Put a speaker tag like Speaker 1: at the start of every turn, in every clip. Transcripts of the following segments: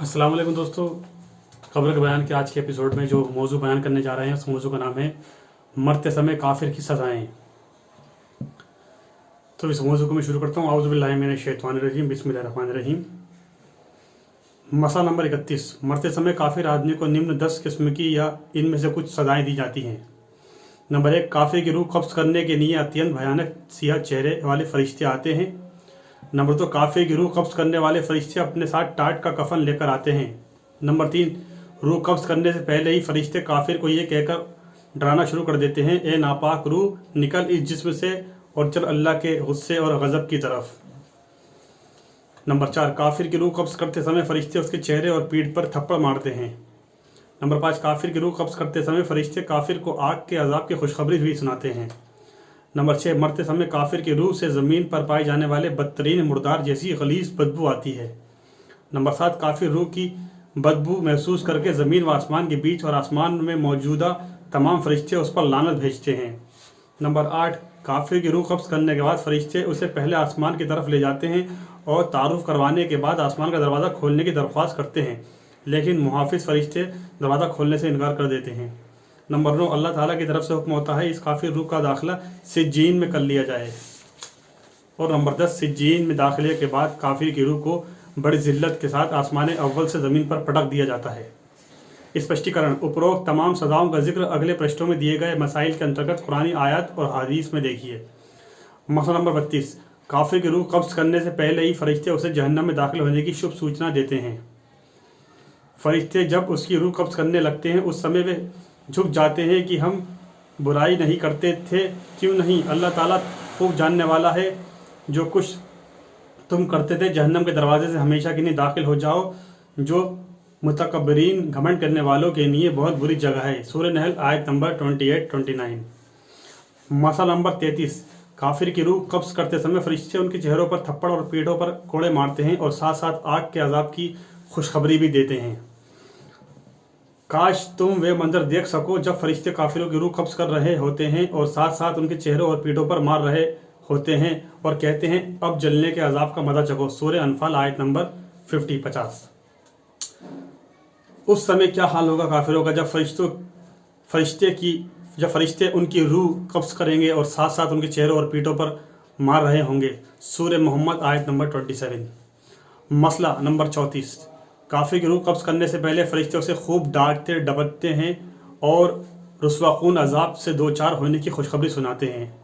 Speaker 1: अस्सलाम वालेकुम दोस्तों। कब्र के बयान के आज के एपिसोड में जो मौजू बयान करने जा रहे हैं उस मौजू का नाम है मरते समय काफिर की सजाएं। तो इस मौजू को मैं शुरू करता हूँ। औज़ु बिल्लाहि मिनश शैतानिर रजीम, बिस्मिल्लाहिर रहमानिर रहीम। मसला नंबर 31। मरते समय काफिर आदमी को निम्न 10 किस्म की या इनमें से कुछ सजाएं दी जाती हैं। नंबर 1, काफिर की रूह कब्ज़ करने के लिए अत्यंत भयानक सियाह चेहरे वाले फरिश्ते आते हैं। नंबर 2, काफिर की रूह कब्ज़ करने वाले फरिश्ते अपने साथ टाट का कफन लेकर आते हैं। नंबर 3, रूह कब्ज़ करने से पहले ही फरिश्ते काफिर को ये कहकर डराना शुरू कर देते हैं, ए नापाक रूह, निकल इस जिस्म से और चल अल्लाह के गुस्से और गज़ब की तरफ। नंबर 4, काफिर की रूह कब्ज़ करते समय फरिश्ते उसके चेहरे और पीठ पर थप्पड़ मारते हैं। नंबर 5, काफिर की रूह कब्ज़ करते समय फरिश्ते काफिर को आग के अजाब की खुशखबरी भी सुनाते हैं। नंबर 6, मरते समय काफिर की रूह से ज़मीन पर पाए जाने वाले बदतरीन मुर्दार जैसी गलीज़ बदबू आती है। नंबर 7, काफिर रूह की बदबू महसूस करके ज़मीन व आसमान के बीच और आसमान में मौजूदा तमाम फरिश्ते उस पर लानत भेजते हैं। नंबर 8, काफिर की रूह कब्ज़ करने के बाद फरिश्ते उसे पहले आसमान की तरफ ले जाते हैं और तारुफ करवाने के बाद आसमान का दरवाज़ा खोलने की दरख्वास्त करते हैं, लेकिन मुहाफिज फरिश्ते दरवाज़ा खोलने से इनकार कर देते हैं। नंबर 9, अल्लाह ताला की तरफ से हुक्म होता है इस काफिर रूह का दाखिला सिज्जीन में कर लिया जाए। और नंबर 10, सिज्जीन में दाखिले के बाद काफिर की रूह को बड़ी जिल्लत के साथ आसमान अव्वल से ज़मीन पर पटक दिया जाता है। स्पष्टीकरण: उपरोक्त तमाम सजाओं का जिक्र अगले पृष्ठों में दिए गए मसाइल के अंतर्गत कुरानी आयत और हदीस में देखिए। मसला नंबर 32। काफिर की रूह कब्ज़ करने से पहले ही फरिश्ते उसे जहन्नम में दाखिल होने की शुभ सूचना देते हैं। फरिश्ते जब उसकी रूह कब्ज़ करने लगते हैं उस समय वे झुक जाते हैं कि हम बुराई नहीं करते थे, क्यों नहीं, अल्लाह ताला खूब जानने वाला है जो कुछ तुम करते थे। जहन्नम के दरवाजे से हमेशा के लिए दाखिल हो जाओ, जो मुतकब्बरीन घमंड करने वालों के लिए बहुत बुरी जगह है। सूरह नहल आयत नंबर 28-29। मसला नंबर 33। काफिर की रूह कब्ज़ करते समय फरिश्ते उनके चेहरों पर थप्पड़ और पीठों पर कोड़े मारते हैं और साथ साथ आग के अजाब की खुशखबरी भी देते हैं। काश तुम वे मंजर देख सको जब फरिश्ते काफिरों की रूह कब्ज़ कर रहे होते हैं और साथ साथ उनके चेहरों और पीठों पर मार रहे होते हैं और कहते हैं अब जलने के अजाब का मजा चखो। सूरह अनफाल आयत नंबर 50। उस समय क्या हाल होगा काफिरों का जब फरिश्ते उनकी रूह कब्ज़ करेंगे और साथ साथ उनके चेहरों और पीठों पर मार रहे होंगे। सूरह मोहम्मद आयत नंबर 27। मसला नंबर 34। काफिर की रूह कब्ज़ करने से पहले फरिश्ते उसे खूब डांटते डबटते हैं और रुस्वाखून अजाब से दो चार होने की खुशखबरी सुनाते हैं।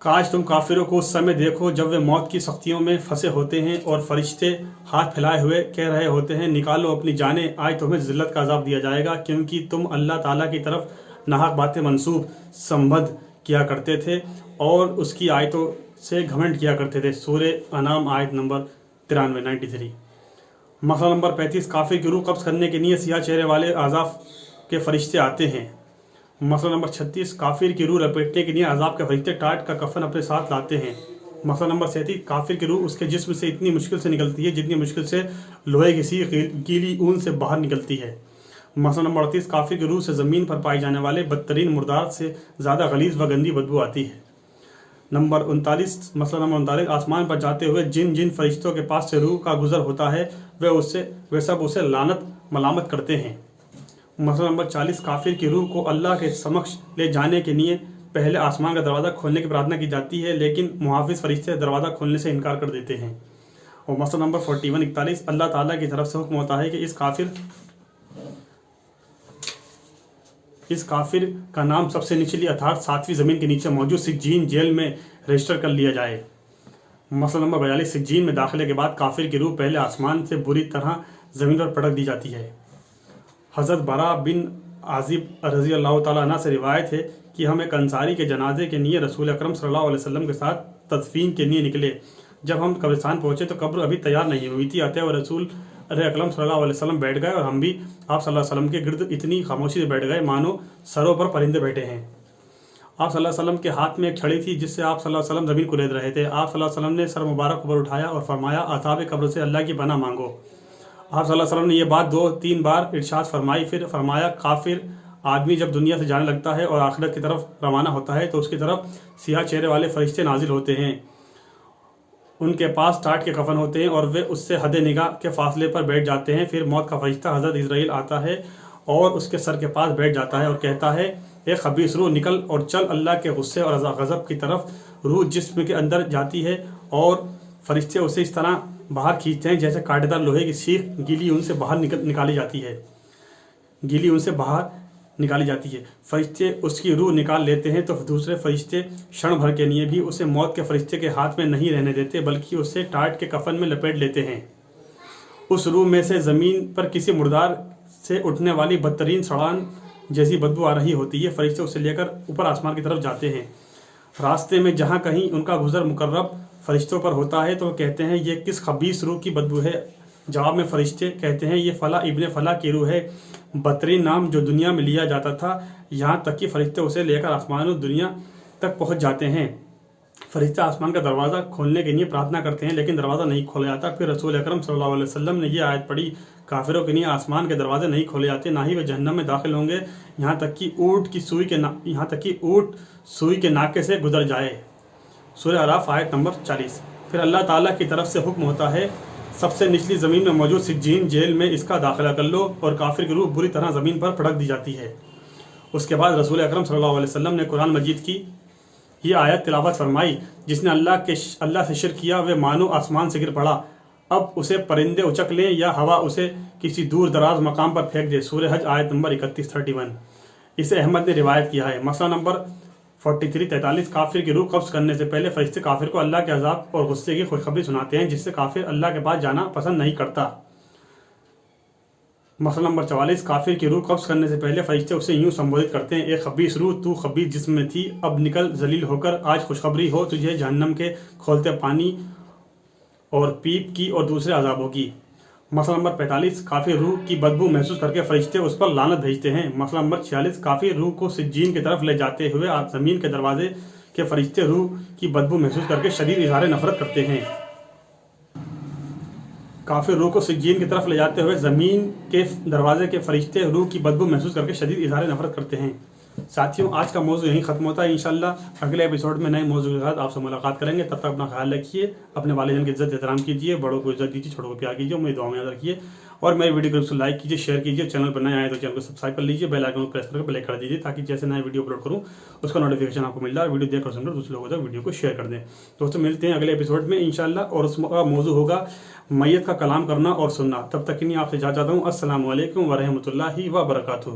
Speaker 1: काश तुम काफिरों को उस समय देखो जब वे मौत की सख्तियों में फंसे होते हैं और फरिश्ते हाथ फैलाए हुए कह रहे होते हैं, निकालो अपनी जानें, आज तुम्हें जिल्लत का अजाब दिया जाएगा, क्योंकि तुम अल्लाह ताला की तरफ नाहक बातें मंसूब संबद्ध किया करते थे और उसकी आयतों से घमंड किया करते थे। सूरह अनाम आयत नंबर 93। मसला नंबर 35। काफिर की रूह कब्ज़ करने के लिए सियाह चेहरे वाले अजाब के फरिश्ते आते हैं। मसला नंबर 36। काफिर की रूह लपेटने के लिए अजाब के फरिश्ते टाट का कफन अपने साथ लाते हैं। मसला नंबर 37। काफिर की रूह उसके जिस्म से इतनी मुश्किल से निकलती है जितनी मुश्किल से लोहे की गीली ऊन से बाहर निकलती है। मसला नंबर 38। काफिर की रूह से ज़मीन पर पाए जाने वाले बदतरीन मुर्दार से ज़्यादा गलीज़ व गंदी बदबू आती है। नंबर 39। मसला नंबर 39। आसमान पर जाते हुए जिन फरिश्तों के पास से रूह का गुजर होता है वे सब उसे लानत मलामत करते हैं। मसला नंबर 40। काफिर की रूह को अल्लाह के समक्ष ले जाने के लिए पहले आसमान का दरवाज़ा खोलने की प्रार्थना की जाती है, लेकिन मुहाफिज फरिश्ते दरवाज़ा खोलने से इनकार कर देते हैं। और मसला नंबर 41। अल्लाह ताला की तरफ से हुक्म होता है कि इस काफिर का नाम सबसे निचली अर्थात 7वीं ज़मीन के नीचे मौजूद सिज्जीन जेल में रजिस्टर कर लिया जाए। मसला नंबर 42। सिज्जीन में दाखिले के बाद काफिर की रूह पहले आसमान से बुरी तरह ज़मीन पर पटक दी जाती है। हज़रत बरा बिन आजिब रज़ी अल्लाह ताला अन्हु से रिवायत है कि हम एक अंसारी के जनाजे के लिए रसूल अकरम सल्लल्लाहु अलैहि वसल्लम के साथ तदफीन के लिए निकले। जब हम कब्रिस्तान पहुँचे तो कब्र अभी तैयार नहीं हुई थी, अतः वो रसूल अकरम सल्लल्लाहु अलैहि वसल्लम बैठ गए और हम भी आप सल्लल्लाहु अलैहि वसल्लम के गिर्द इतनी खामोशी से बैठ गए मानो सरों पर परिंदे बैठे हैं। आप सल्लल्लाहु अलैहि वसल्लम के हाथ में एक छड़ी थी जिससे आप सल्लल्लाहु अलैहि वसल्लम ज़मीन को रेत रहे थे। आप सल्लल्लाहु अलैहि वसल्लम ने सर मुबारक ऊपर उठाया और फरमाया, असाब कब्र से अल्लाह की पनाह मांगो। आप सल्लल्लाहु अलैहि वसल्लम ने यह बात 2-3 बार इरशाद फरमाई। फिर फरमाया, काफिर आदमी जब दुनिया से जाने लगता है और आखिरत की तरफ रवाना होता है तो उसकी तरफ सियाह चेहरे वाले फरिश्ते नाजिल होते हैं ان کے پاس ٹاٹ کے کفن ہوتے ہیں اور وہ اس سے حد نگاہ کے فاصلے پر بیٹھ جاتے ہیں۔ پھر موت کا فرشتہ حضرت اسرائیل آتا ہے اور اس کے سر کے پاس بیٹھ جاتا ہے اور کہتا ہے اے خبیث روح نکل اور چل۔ اللہ کے غصے اور غضب کی طرف روح جسم کے اندر جاتی ہے اور فرشتے اسے اس طرح باہر کھینچتے ہیں جیسے کانٹے دار لوہے کی سیخ گیلی ان سے باہر نکالی جاتی ہے۔ فرشتے اس کی روح نکال لیتے ہیں تو دوسرے فرشتے شن بھر کے لیے بھی اسے موت کے فرشتے کے ہاتھ میں نہیں رہنے دیتے بلکہ اسے ٹاٹ کے کفن میں لپیٹ لیتے ہیں۔ اس روح میں سے زمین پر کسی مردار سے اٹھنے والی بدترین سڑان جیسی بدبو آ رہی ہوتی ہے۔ فرشتے اسے لے کر اوپر آسمان کی طرف جاتے ہیں۔ راستے میں جہاں کہیں ان کا گزر مقرب فرشتوں پر ہوتا ہے تو وہ کہتے ہیں یہ کس خبیث روح کی بدبو ہے؟ جواب میں فرشتے کہتے ہیں یہ فلاں ابن فلاں کی روح ہے، بدترین نام جو دنیا میں لیا جاتا تھا، یہاں تک کہ فرشتے اسے لے کر آسمان و دنیا تک پہنچ جاتے ہیں۔ فرشتے آسمان کا دروازہ کھولنے کے لیے پرارتھنا کرتے ہیں لیکن دروازہ نہیں کھولا جاتا۔ پھر رسول اکرم صلی اللہ علیہ وسلم نے یہ آیت پڑھی کافروں کے لیے آسمان کے دروازے نہیں کھولے جاتے، نہ ہی وہ جہنم میں داخل ہوں گے یہاں تک کہ اونٹ سوئی کے ناکے سے گزر جائے۔ سورہ اعراف آیت نمبر 40۔ پھر اللہ تعالیٰ کی طرف سے حکم ہوتا ہے سب سے نچلی زمین میں موجود سجین جیل میں اس کا داخلہ کر لو، اور کافر کی روح بری طرح زمین پر پٹک دی جاتی ہے۔ اس کے بعد رسول اکرم صلی اللہ علیہ وسلم نے قرآن مجید کی یہ آیت تلاوت فرمائی جس نے اللہ سے شرک کیا وہ مانو آسمان سے گر پڑا، اب اسے پرندے اچک لیں یا ہوا اسے کسی دور دراز مقام پر پھینک دے۔ سورہ حج آیت نمبر 31 اسے احمد نے روایت کیا ہے۔ مسئلہ نمبر 43 کافر کی روح قبض کرنے سے پہلے فرشتے کافر کو اللہ کے عذاب اور غصے کی خوشخبری سناتے ہیں جس سے کافر اللہ کے پاس جانا پسند نہیں کرتا۔ مسئلہ نمبر 44 کافر کی روح قبض کرنے سے پہلے فرشتے اسے یوں سمبودھت کرتے ہیں اے خبیث روح تو خبیث جسم میں تھی، اب نکل ذلیل ہو کر، آج خوشخبری ہو تجھے جہنم کے کھولتے پانی اور پیپ کی اور دوسرے عذابوں کی۔ مسئلہ نمبر 45 کافر روح کی بدبو محسوس کر کے فرشتے اس پر لعنت بھیجتے ہیں۔ مسئلہ نمبر 46 کافر روح کو سجین کی طرف لے جاتے ہوئے زمین کے دروازے کے فرشتے روح کی بدبو محسوس کر کے شدید اظہار نفرت کرتے ہیں۔ کافر روح کو سجین کی طرف لے جاتے ہوئے زمین کے دروازے کے فرشتے روح کی بدبو محسوس کر کے شدید اظہار نفرت کرتے ہیں۔ ساتھیوں آج کا موضوع یہیں ختم ہوتا ہے، انشاءاللہ اگلے ایپیسوڈ میں نئے موضوع کے ساتھ آپ سے ملاقات کریں گے۔ تب تک اپنا خیال رکھیے، اپنے والدین کی عزت احترام کیجیے، بڑوں کو عزت دیجیے، چھوٹوں کو پیار کیجیے، میری دعاؤں میں یاد رکھیے، اور میری ویڈیو کو لائک کیجیے، شیئر کیجیے، چینل پر نئے آئے تو چینل کو سبسکرائب کر لیجیے، بیل آئیکن کو پریس کر کے پلے کر دیجیے تاکہ جیسے نئے ویڈیو اپلوڈ کروں اس کا نوٹیفیکیشن آپ کو مل جائے، اور ویڈیو دیکھ کر سن کر دوسرے لوگوں تک ویڈیو کو شیئر کر دیں۔ دوستوں ملتے ہیں اگلے ایپیسوڈ میں انشاءاللہ، اور اس کا موضوع ہوگا میت کا کلام کرنا اور سننا۔ تب تک کے لیے آپ سے اجازت چاہتا ہوں۔ السلام علیکم ورحمۃ اللہ وبرکاتہ۔